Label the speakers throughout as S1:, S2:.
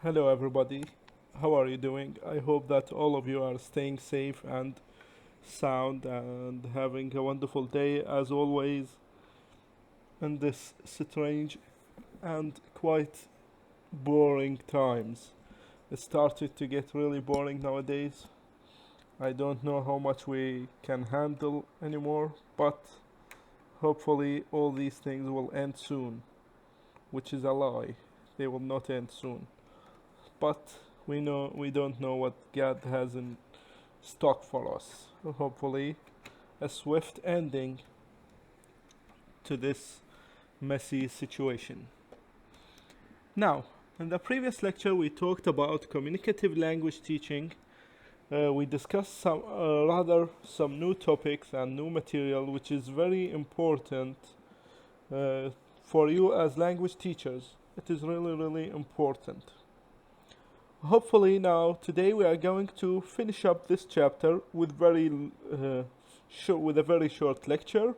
S1: Hello, everybody. How are you doing? I hope that all of you are staying safe and sound and having a wonderful day as always in this strange and quite boring times. It started to get really boring nowadays. I don't know how much we can handle anymore, but hopefully all these things will end soon, which is a lie. They will not end soon. But we don't know what God has in stock for us. Hopefully, a swift ending to this messy situation. Now, in the previous lecture, we talked about communicative language teaching. We discussed some new topics and new material, which is very important uh, for you as language teachers. It is really important. Hopefully, now today we are going to finish up this chapter with with a very short lecture.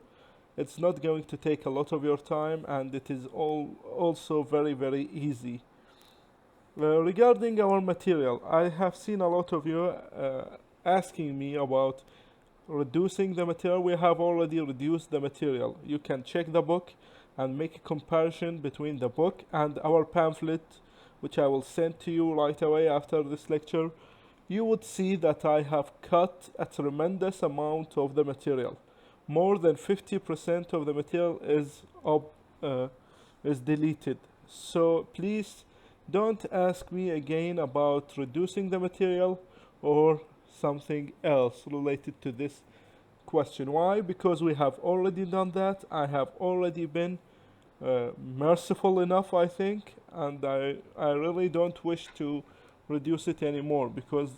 S1: It's not going to take a lot of your time, and it is also very easy. Regarding our material, I have seen a lot of you asking me about reducing the material. We have already reduced the material. You can check the book and make a comparison between the book and our pamphlet, which I will send to you right away after this lecture. You would see that I have cut a tremendous amount of the material. More than 50% of the material is deleted. So please don't ask me again about reducing the material or something else related to this question. Why? Because we have already done that. I have already been merciful enough, I think, and I really don't wish to reduce it anymore because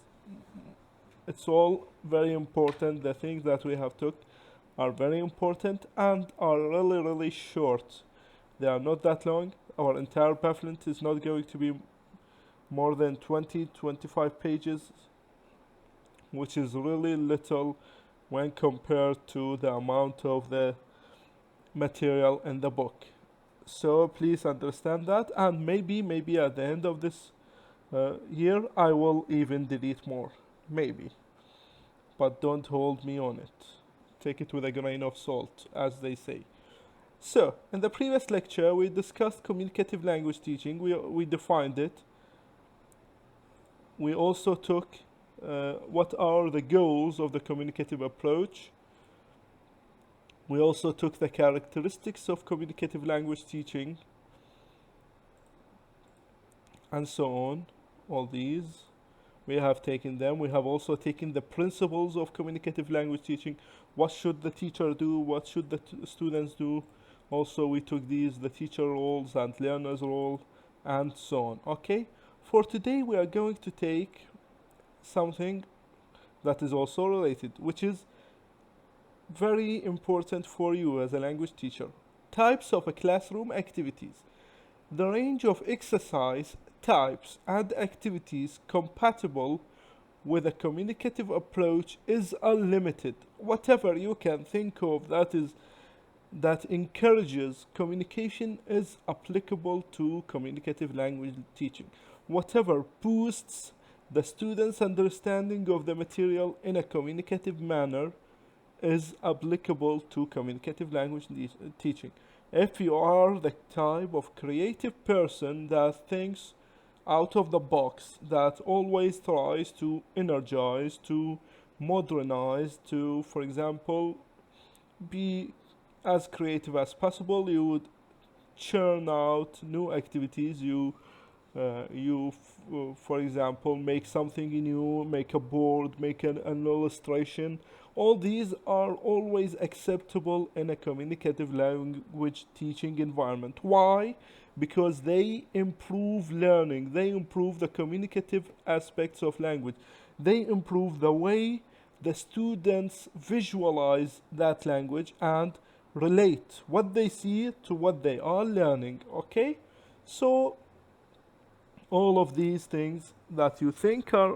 S1: it's all very important. The things that we have took are very important and are really short. They are not that long. Our entire pamphlet is not going to be more than 20-25 pages, which is really little when compared to the amount of the material in the book. So please understand that, and maybe at the end of this year I will even delete more. Maybe. But don't hold me on it. Take it with a grain of salt, as they say. So, in the previous lecture, we discussed communicative language teaching. We defined it. We also took what are the goals of the communicative approach. We also took the characteristics of communicative language teaching, and so on. All these, we have taken them. We have also taken the principles of communicative language teaching. What should the teacher do? What should the students do? Also, we took these, the teacher roles and learner's role, and so on. Okay? For today, we are going to take something that is also related, which is very important for you as a language teacher. Types of classroom activities. The range of exercise types and activities compatible with a communicative approach is unlimited. Whatever you can think of that encourages communication is applicable to communicative language teaching. Whatever boosts the student's understanding of the material in a communicative manner is applicable to communicative language teaching. If you are the type of creative person that thinks out of the box, that always tries to energize, to modernize, to, for example, be as creative as possible, you would churn out new activities. For example, make something new, make a board, make an illustration. All these are always acceptable in a communicative language teaching environment. Why? Because they improve learning, they improve the communicative aspects of language, they improve the way the students visualize that language and relate what they see to what they are learning. Okay? So, all of these things that you think are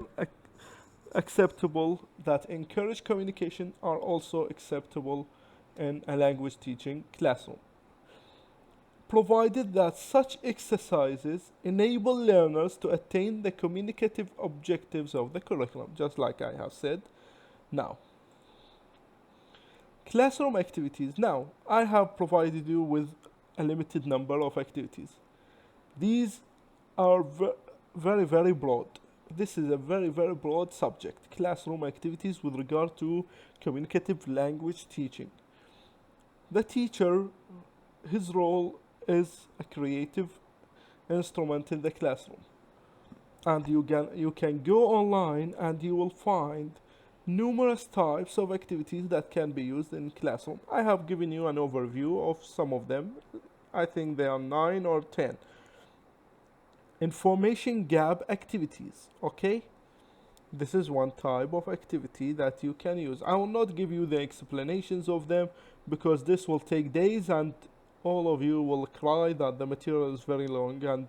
S1: acceptable, that encourage communication, are also acceptable in a language teaching classroom. provided that such exercises enable learners to attain the communicative objectives of the curriculum, just like I have said. Now, classroom activities. Now, I have provided you with a limited number of activities. These are very, very broad. This is a very, very broad subject. Classroom activities with regard to communicative language teaching. The teacher, his role is a creative instrument in the classroom. And you can go online and you will find numerous types of activities that can be used in classroom. I have given you an overview of some of them. I think there are 9 or 10. Information gap activities, okay? This is one type of activity that you can use. I will not give you the explanations of them because this will take days and all of you will cry that the material is very long and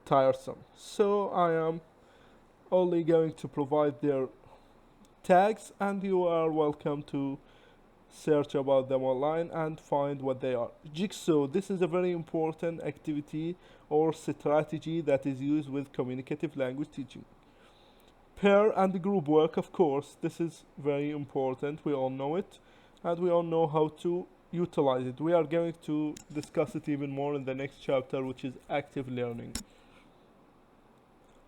S1: tiresome. So I am only going to provide their tags and you are welcome to search about them online and find what they are. Jigsaw, this is a very important activity or strategy that is used with communicative language teaching. Pair and group work, of course, this is very important. We all know it and we all know how to utilize it. We are going to discuss it even more in the next chapter, which is active learning.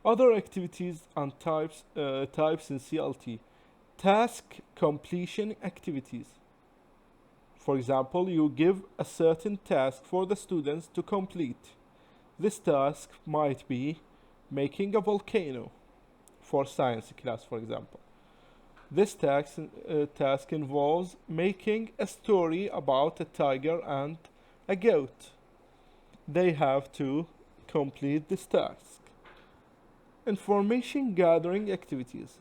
S1: Other activities and types in CLT. Task completion activities. For example, you give a certain task for the students to complete. This task might be making a volcano for science class, for example. This task involves making a story about a tiger and a goat. They have to complete this task. Information gathering activities.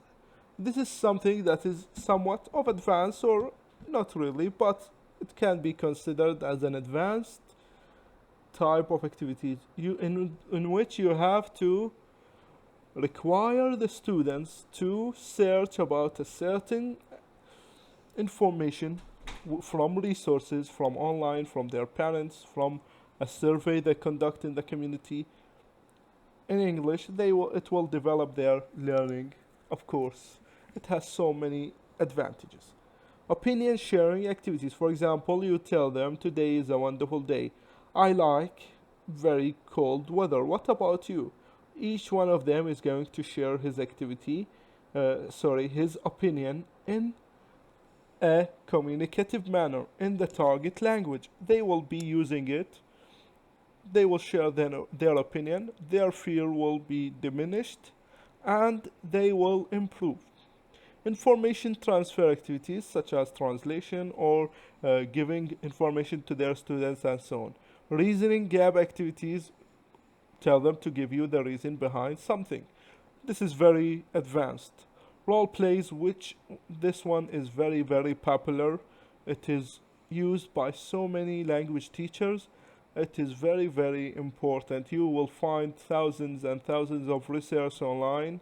S1: This is something that is somewhat of advanced or not really, but it can be considered as an advanced type of activity in which you have to require the students to search about a certain information from resources, from online, from their parents, from a survey they conduct in the community. In English, it will develop their learning, of course. It has so many advantages. Opinion sharing activities. For example, you tell them today is a wonderful day. I like very cold weather. What about you? Each one of them is going to share his his opinion in a communicative manner in the target language. They will be using it. They will share their opinion. Their fear will be diminished and they will improve. Information transfer activities such as translation or giving information to their students and so on. Reasoning gap activities, tell them to give you the reason behind something. This is very advanced. Role plays, which this one is very, very popular. It is used by so many language teachers. It is very, very important. You will find thousands and thousands of research online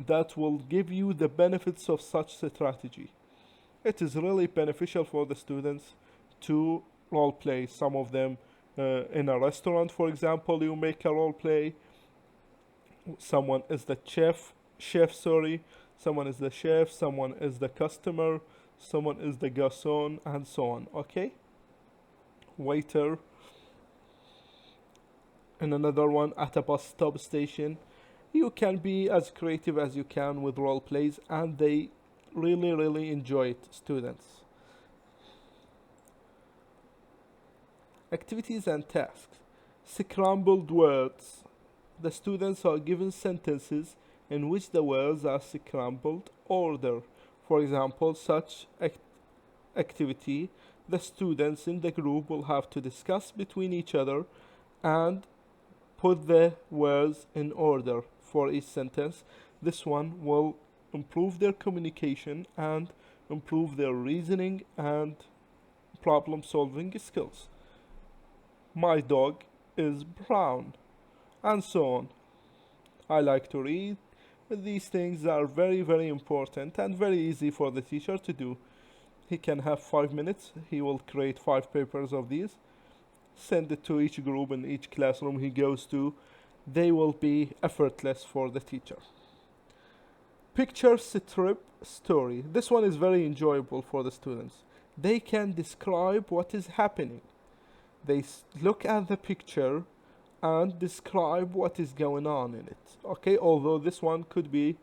S1: that will give you the benefits of such strategy. It is really beneficial for the students to role play. Some of them in a restaurant, for example, you make a role play. Someone is the chef, someone is the chef, someone is the customer, someone is the garçon, and so on, okay? Waiter. And another one at a bus stop station. You can be as creative as you can with role plays and they really, really enjoy it, students. Activities and tasks. Scrambled words. The students are given sentences in which the words are scrambled order. For example, such activity, the students in the group will have to discuss between each other and put the words in order for each sentence. This one will improve their communication and improve their reasoning and problem solving skills. My dog is brown, and so on. I like to read. These things are very, very important and very easy for the teacher to do. He can have 5 minutes. He will create 5 papers of these. send it to each group in each classroom he goes to. They will be effortless for the teacher. Picture strip story. This one is very enjoyable for the students. They can describe what is happening. They look at the picture and describe what is going on in it. Okay, although this one could be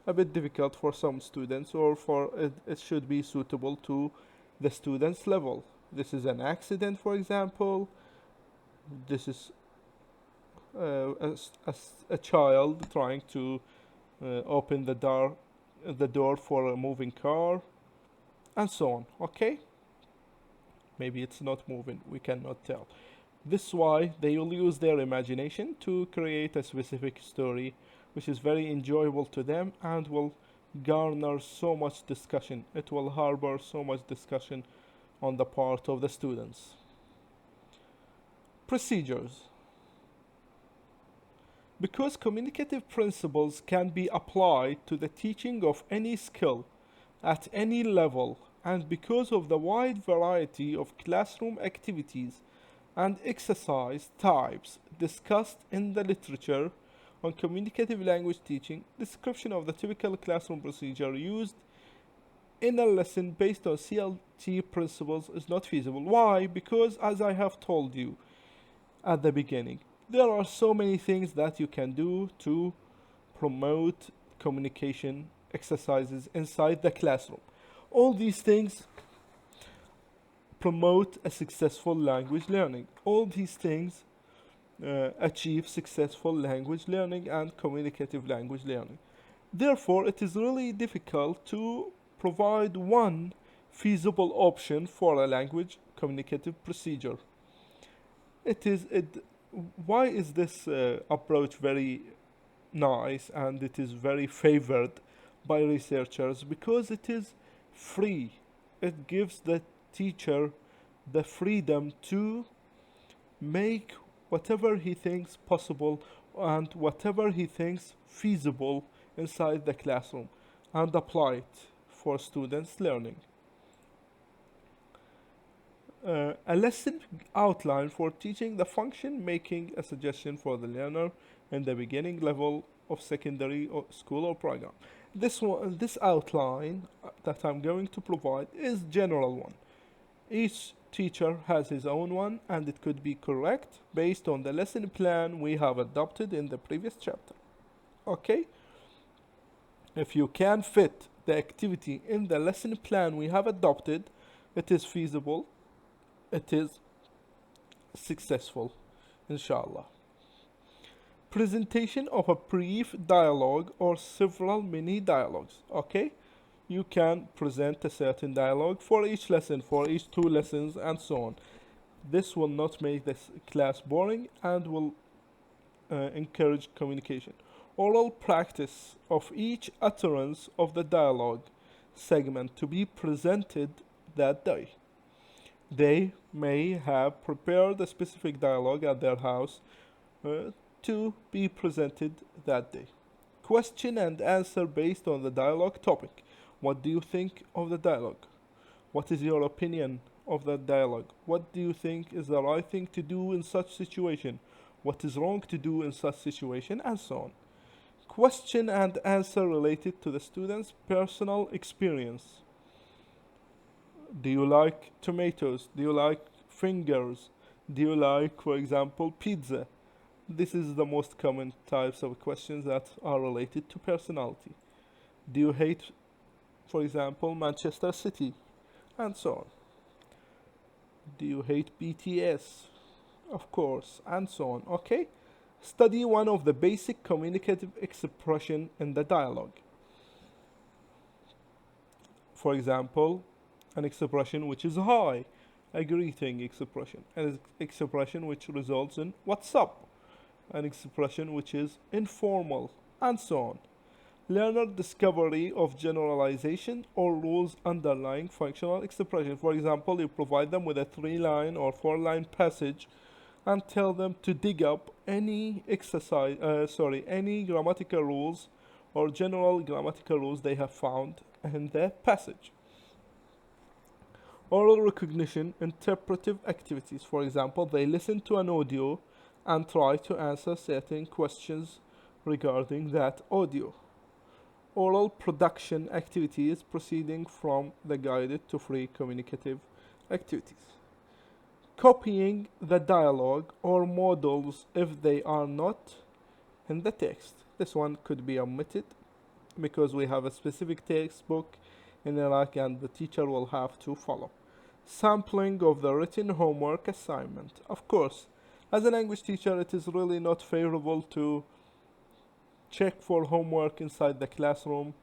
S1: a bit difficult for some students, or for it should be suitable to the student's level. This is an accident, for example. This is a child trying to open the door for a moving car, and so on. Okay, maybe it's not moving, we cannot tell. This is why they will use their imagination to create a specific story, which is very enjoyable to them and will garner so much discussion. It will harbor so much discussion on the part of the students. Procedures. Because communicative principles can be applied to the teaching of any skill at any level, and because of the wide variety of classroom activities and exercise types discussed in the literature on communicative language teaching, description of the typical classroom procedure used in a lesson based on CLT principles is not feasible. Why? Because, as I have told you at the beginning, there are so many things that you can do to promote communication exercises inside the classroom. All these things promote a successful language learning. All these things achieve successful language learning and communicative language learning. Therefore, it is really difficult to provide one feasible option for a language communicative procedure. Why is this approach very nice and it is very favored by researchers? Because it is free. It gives the teacher the freedom to make whatever he thinks possible and whatever he thinks feasible inside the classroom and apply it for students' learning. A lesson outline for teaching the function, making a suggestion for the learner in the beginning level of secondary or school or program. This outline that I'm going to provide is general one. Each teacher has his own one, and it could be correct based on the lesson plan we have adopted in the previous chapter. Okay? If you can fit the activity in the lesson plan we have adopted, it is feasible, it is successful, inshallah. Presentation of a brief dialogue or several mini dialogues. Okay, you can present a certain dialogue for each lesson, for each 2 lessons, and so on. This will not make this class boring and will encourage communication. Oral practice of each utterance of the dialogue segment to be presented that day. They may have prepared a specific dialogue at their house to be presented that day. Question and answer based on the dialogue topic. What do you think of the dialogue? What is your opinion of that dialogue? What do you think is the right thing to do in such situation? What is wrong to do in such situation? And so on. Question and answer related to the student's personal experience. Do you like tomatoes? Do you like fingers? Do you like, for example, pizza? This is the most common types of questions that are related to personality. Do you hate, for example, Manchester City? And so on. Do you hate BTS? Of course, and so on. Okay? Study one of the basic communicative expression in the dialogue. For example, an expression which is hi, a greeting expression, an expression which results in what's up, an expression which is informal, and so on. Learner discovery of generalization or rules underlying functional expression. For example, you provide them with a 3-line or 4-line passage and tell them to dig up any any grammatical rules or general grammatical rules they have found in the passage. Oral recognition, interpretive activities. For example, they listen to an audio and try to answer certain questions regarding that audio. Oral production activities proceeding from the guided to free communicative activities. Copying the dialogue or models if they are not in the text. This one could be omitted because we have a specific textbook in Iraq and the teacher will have to follow. Sampling of the written homework assignment. Of course, as a language teacher, it is really not favorable to check for homework inside the classroom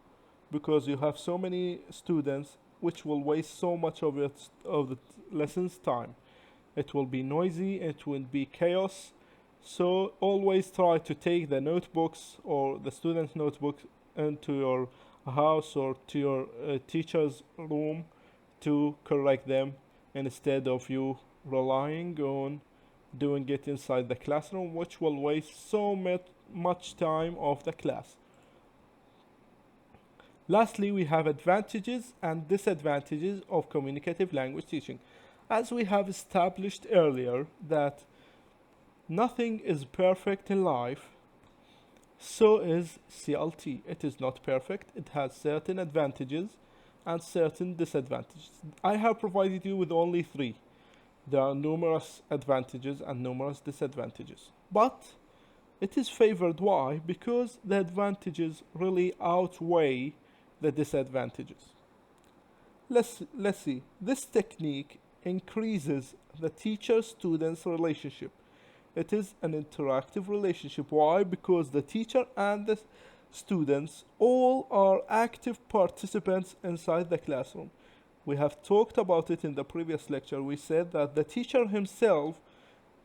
S1: because you have so many students which will waste so much of the lessons time. It will be noisy, it will be chaos. So always try to take the notebooks or the students' notebooks into your house or to your teacher's room to correct them instead of you relying on doing it inside the classroom, which will waste so much time of the class. Lastly, we have advantages and disadvantages of communicative language teaching. As we have established earlier that nothing is perfect in life, so is CLT. It is not perfect. It has certain advantages and certain disadvantages. I have provided you with only 3. There are numerous advantages and numerous disadvantages. But it is favored. Why? Because the advantages really outweigh the disadvantages. Let's see. This technique increases the teacher-student's relationship. It is an interactive relationship. Why? Because the teacher and the students all are active participants inside the classroom. We have talked about it in the previous lecture. We said that the teacher himself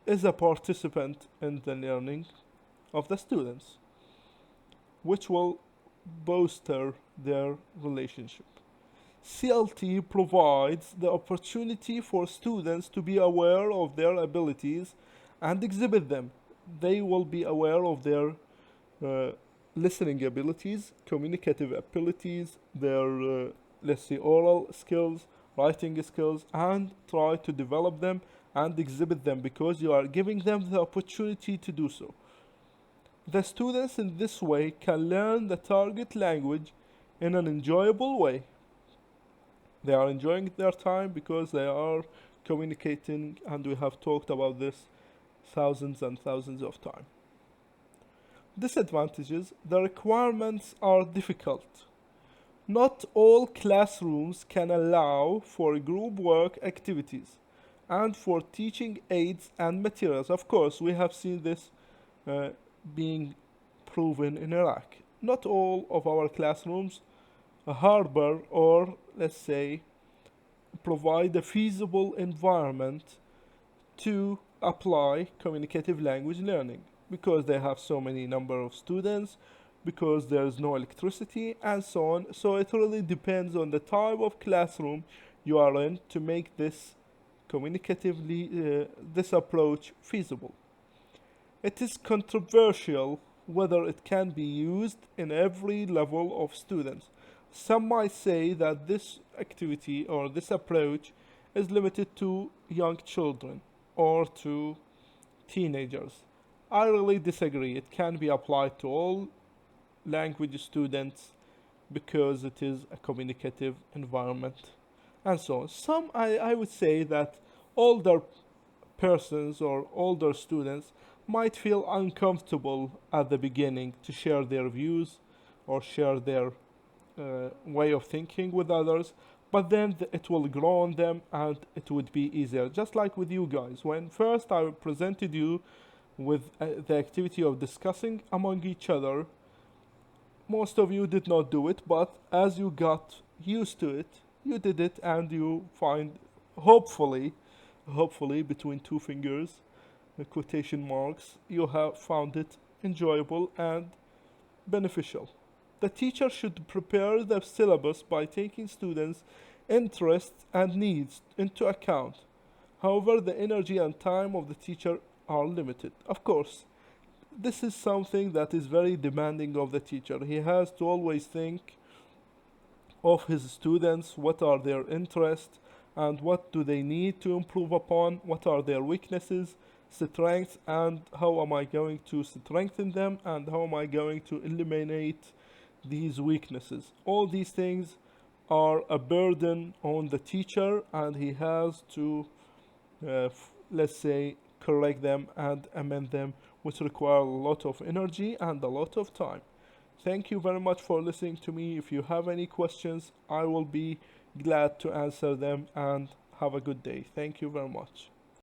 S1: is a participant in the learning of the students, which will bolster their relationship. CLT provides the opportunity for students to be aware of their abilities and exhibit them. They will be aware of their listening abilities, communicative abilities, their oral skills, writing skills, and try to develop them and exhibit them because you are giving them the opportunity to do so. The students in this way can learn the target language in an enjoyable way. They are enjoying their time because they are communicating, and we have talked about this thousands and thousands of times. Disadvantages: the requirements are difficult. Not all classrooms can allow for group work activities and for teaching aids and materials. Of course, we have seen this being proven in Iraq. Not all of our classrooms harbor or, let's say, provide a feasible environment to apply communicative language learning because they have so many number of students, because there is no electricity and so on. So it really depends on the type of classroom you are in to make this this approach feasible. It is controversial whether it can be used in every level of students. Some might say that this activity or this approach is limited to young children or to teenagers. I really disagree. It can be applied to all language students because it is a communicative environment and so on. I would say that older persons or older students might feel uncomfortable at the beginning to share their views or share their way of thinking with others, but then it will grow on them and it would be easier. Just like with you guys. When first I presented you with the activity of discussing among each other, most of you did not do it, but as you got used to it, you did it and you find, hopefully between 2 fingers, quotation marks, you have found it enjoyable and beneficial. The teacher should prepare the syllabus by taking students' interests and needs into account. However, the energy and time of the teacher are limited. Of course, this is something that is very demanding of the teacher. He has to always think of his students, what are their interests, and what do they need to improve upon, what are their weaknesses, strengths, and how am I going to strengthen them, and how am I going to eliminate these weaknesses. All these things are a burden on the teacher, and he has to, let's say, correct them and amend them, which require a lot of energy and a lot of time. Thank you very much for listening to me. If you have any questions, I will be glad to answer them, and have a good day. Thank you very much.